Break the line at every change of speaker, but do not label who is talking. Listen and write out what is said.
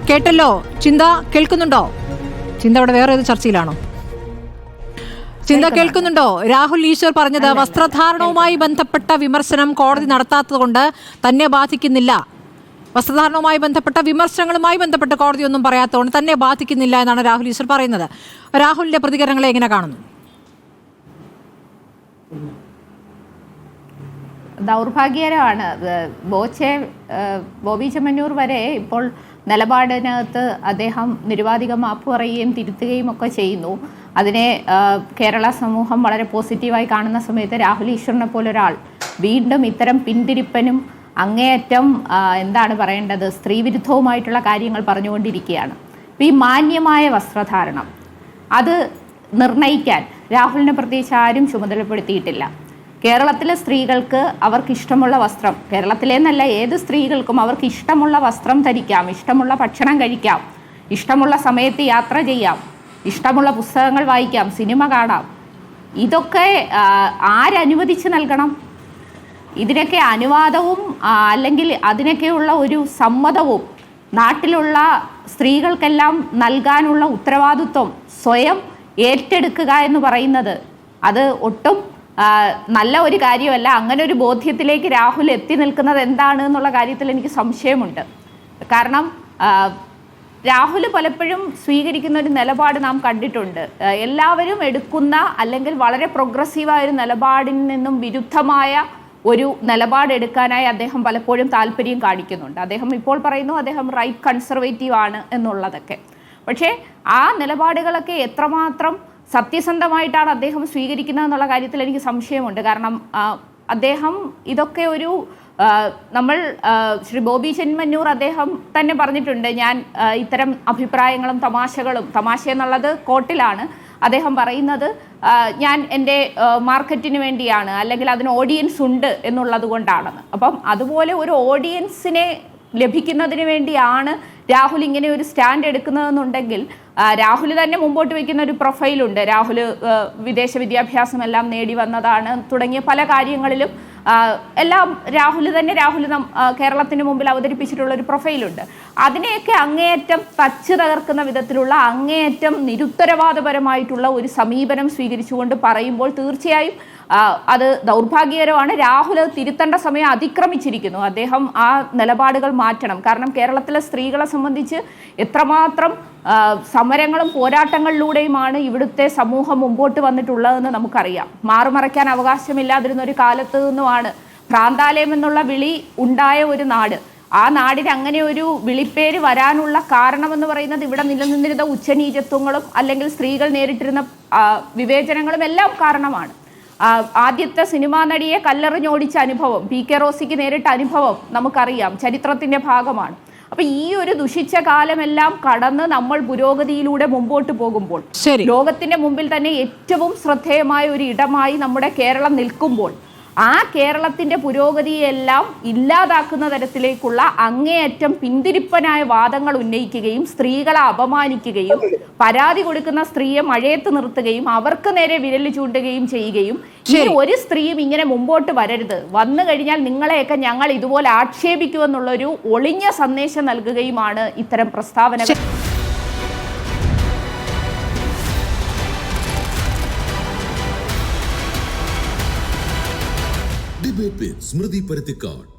കേട്ടല്ലോ. ചിന്ത കേൾക്കുന്നുണ്ടോ? ചിന്ത അവിടെ വേറെ ഏത് ചർച്ചയിലാണോ? ചിന്ത കേൾക്കുന്നുണ്ടോ? രാഹുൽ ഈശ്വർ പറഞ്ഞത് വസ്ത്രധാരണവുമായി ബന്ധപ്പെട്ട വിമർശനം കോടതി നടത്താത്തതുകൊണ്ട് തന്നെ ബാധിക്കുന്നില്ല. വസ്ത്രധാരണവുമായി ബന്ധപ്പെട്ട വിമർശനങ്ങളുമായി ബന്ധപ്പെട്ട് കോടതി ഒന്നും പറയാത്തതുകൊണ്ട് തന്നെ ബാധിക്കുന്നില്ല എന്നാണ് രാഹുൽ ഈശ്വർ പറയുന്നത്. രാഹുലിന്റെ പ്രതികരണങ്ങളെ എങ്ങനെ കാണുന്നു?
ദൗർഭാഗ്യകരമാണ്. ബോബി ചെമ്മന്നൂർ വരെ ഇപ്പോൾ നിലപാടിനകത്ത് അദ്ദേഹം നിരുപാധികം മാപ്പ് പറയുകയും തിരുത്തുകയും ഒക്കെ ചെയ്യുന്നു. അതിനെ കേരള സമൂഹം വളരെ പോസിറ്റീവായി കാണുന്ന സമയത്ത് രാഹുൽ ഈശ്വറിനെ പോലൊരാൾ വീണ്ടും ഇത്തരം പിന്തിരിപ്പനും അങ്ങേയറ്റം എന്താണ് പറയേണ്ടത്, സ്ത്രീവിരുദ്ധവുമായിട്ടുള്ള കാര്യങ്ങൾ പറഞ്ഞുകൊണ്ടിരിക്കുകയാണ്. അപ്പോൾ ഈ മാന്യമായ വസ്ത്രധാരണം അത് നിർണ്ണയിക്കാൻ രാഹുലിനെ പ്രത്യേകിച്ച് ആരും ചുമതലപ്പെടുത്തിയിട്ടില്ല. കേരളത്തിലെ സ്ത്രീകൾക്ക് അവർക്കിഷ്ടമുള്ള വസ്ത്രം, കേരളത്തിലെന്നല്ല ഏത് സ്ത്രീകൾക്കും അവർക്ക് ഇഷ്ടമുള്ള വസ്ത്രം ധരിക്കാം, ഇഷ്ടമുള്ള ഭക്ഷണം കഴിക്കാം, ഇഷ്ടമുള്ള സമയത്ത് യാത്ര ചെയ്യാം, ഇഷ്ടമുള്ള പുസ്തകങ്ങൾ വായിക്കാം, സിനിമ കാണാം. ഇതൊക്കെ ആരനുവദിച്ച് നൽകണം? ഇതിനൊക്കെ അനുവാദവും അല്ലെങ്കിൽ അതിനൊക്കെയുള്ള ഒരു സമ്മതവും നാട്ടിലുള്ള സ്ത്രീകൾക്കെല്ലാം നൽകാനുള്ള ഉത്തരവാദിത്വം സ്വയം ഏറ്റെടുക്കുക എന്ന് പറയുന്നത് അത് ഒട്ടും നല്ല ഒരു കാര്യമല്ല. അങ്ങനെ ഒരു ബോധ്യത്തിലേക്ക് രാഹുൽ എത്തി നിൽക്കുന്നത് എന്താണ് എന്നുള്ള കാര്യത്തിൽ എനിക്ക് സംശയമുണ്ട്. കാരണം രാഹുൽ പലപ്പോഴും സ്വീകരിക്കുന്ന ഒരു നിലപാട് നാം കണ്ടിട്ടുണ്ട്. എല്ലാവരും എടുക്കുന്ന അല്ലെങ്കിൽ വളരെ പ്രോഗ്രസീവായ ഒരു നിലപാടിൽ നിന്നും വിരുദ്ധമായ ഒരു നിലപാടെടുക്കാനായി അദ്ദേഹം പലപ്പോഴും താല്പര്യം കാണിക്കുന്നുണ്ട്. അദ്ദേഹം ഇപ്പോൾ പറയുന്നു അദ്ദേഹം റൈറ്റ് കൺസർവേറ്റീവ് ആണ് എന്നുള്ളതൊക്കെ. പക്ഷേ ആ നിലപാടുകളൊക്കെ എത്രമാത്രം സത്യസന്ധമായിട്ടാണ് അദ്ദേഹം സ്വീകരിക്കുന്നത് എന്നുള്ള കാര്യത്തിൽ എനിക്ക് സംശയമുണ്ട്. കാരണം അദ്ദേഹം ഇതൊക്കെ ഒരു നമ്മൾ ശ്രീ ബോബി ചെമ്മന്നൂർ അദ്ദേഹം തന്നെ പറഞ്ഞിട്ടുണ്ട്, ഞാൻ ഇത്തരം അഭിപ്രായങ്ങളും തമാശകളും, തമാശ എന്നുള്ളത് കോട്ടിലാണ് അദ്ദേഹം പറയുന്നത്, ഞാൻ എൻ്റെ മാർക്കറ്റിന് വേണ്ടിയാണ് അല്ലെങ്കിൽ അതിന് ഓഡിയൻസ് ഉണ്ട് എന്നുള്ളത് കൊണ്ടാണെന്ന്. അപ്പം അതുപോലെ ഒരു ഓഡിയൻസിനെ ലഭിക്കുന്നതിന് വേണ്ടിയാണ് രാഹുൽ ഇങ്ങനെ ഒരു സ്റ്റാൻഡ് എടുക്കുന്നതെന്നുണ്ടെങ്കിൽ രാഹുൽ തന്നെ മുമ്പോട്ട് വയ്ക്കുന്ന ഒരു പ്രൊഫൈലുണ്ട്. രാഹുൽ വിദേശ വിദ്യാഭ്യാസം എല്ലാം നേടി വന്നതാണ് തുടങ്ങിയ പല കാര്യങ്ങളിലും എല്ലാം രാഹുൽ കേരളത്തിന് മുമ്പിൽ അവതരിപ്പിച്ചിട്ടുള്ള ഒരു പ്രൊഫൈലുണ്ട്. അതിനെയൊക്കെ അങ്ങേയറ്റം തച്ച് തകർക്കുന്ന വിധത്തിലുള്ള അങ്ങേയറ്റം നിരുത്തരവാദപരമായിട്ടുള്ള ഒരു സമീപനം സ്വീകരിച്ചുകൊണ്ട് പറയുമ്പോൾ തീർച്ചയായും അത് ദൗർഭാഗ്യകരമാണ്. രാഹുൽ തിരുത്തേണ്ട സമയം അതിക്രമിച്ചിരിക്കുന്നു. അദ്ദേഹം ആ നിലപാടുകൾ മാറ്റണം. കാരണം കേരളത്തിലെ സ്ത്രീകളെ സംബന്ധിച്ച് എത്രമാത്രം സമരങ്ങളും പോരാട്ടങ്ങളിലൂടെയുമാണ് ഇവിടുത്തെ സമൂഹം മുമ്പോട്ട് വന്നിട്ടുള്ളതെന്ന് നമുക്കറിയാം. മാറുമറയ്ക്കാൻ അവകാശമില്ലാതിരുന്ന ഒരു കാലത്ത് നിന്നുമാണ് ഭ്രാന്താലയം എന്നുള്ള വിളി ഉണ്ടായ ഒരു നാട്. ആ നാടിന് അങ്ങനെ ഒരു വിളിപ്പേര് വരാനുള്ള കാരണമെന്ന് പറയുന്നത് ഇവിടെ നിലനിന്നിരുന്ന ഉച്ചനീചത്വങ്ങളും അല്ലെങ്കിൽ സ്ത്രീകൾ നേരിട്ടിരുന്ന വിവേചനങ്ങളും എല്ലാം കാരണമാണ്. ആദ്യത്തെ സിനിമാ നടിയെ കല്ലെറിഞ്ഞോടിച്ച അനുഭവം, PK റോസിക്ക് നേരിട്ട അനുഭവം നമുക്കറിയാം, ചരിത്രത്തിൻ്റെ ഭാഗമാണ്. അപ്പം ഈ ഒരു ദുഷിച്ച കാലമെല്ലാം കടന്ന് നമ്മൾ പുരോഗതിയിലൂടെ മുമ്പോട്ട് പോകുമ്പോൾ ലോകത്തിൻ്റെ മുമ്പിൽ തന്നെ ഏറ്റവും ശ്രദ്ധേയമായ ഒരു ഇടമായി നമ്മുടെ കേരളം നിൽക്കുമ്പോൾ ആ കേരളത്തിൻ്റെ പുരോഗതിയെല്ലാം ഇല്ലാതാക്കുന്ന തരത്തിലേക്കുള്ള അങ്ങേയറ്റം പിന്തിരിപ്പനായ വാദങ്ങൾ ഉന്നയിക്കുകയും സ്ത്രീകളെ അപമാനിക്കുകയും പരാതി കൊടുക്കുന്ന സ്ത്രീയെ മഴയത്ത് നിർത്തുകയും അവർക്ക് നേരെ വിരൽ ചൂണ്ടുകയും ചെയ്യുകയും ഈ ഒരു സ്ത്രീയും ഇങ്ങനെ മുമ്പോട്ട് വരരുത്, വന്നു കഴിഞ്ഞാൽ നിങ്ങളെയൊക്കെ ഞങ്ങൾ ഇതുപോലെ ആക്ഷേപിക്കുമെന്നുള്ളൊരു ഒളിഞ്ഞ സന്ദേശം നൽകുകയുമാണ് ഇത്തരം പ്രസ്താവനകൾ.
Debate with Smriti Parithikar.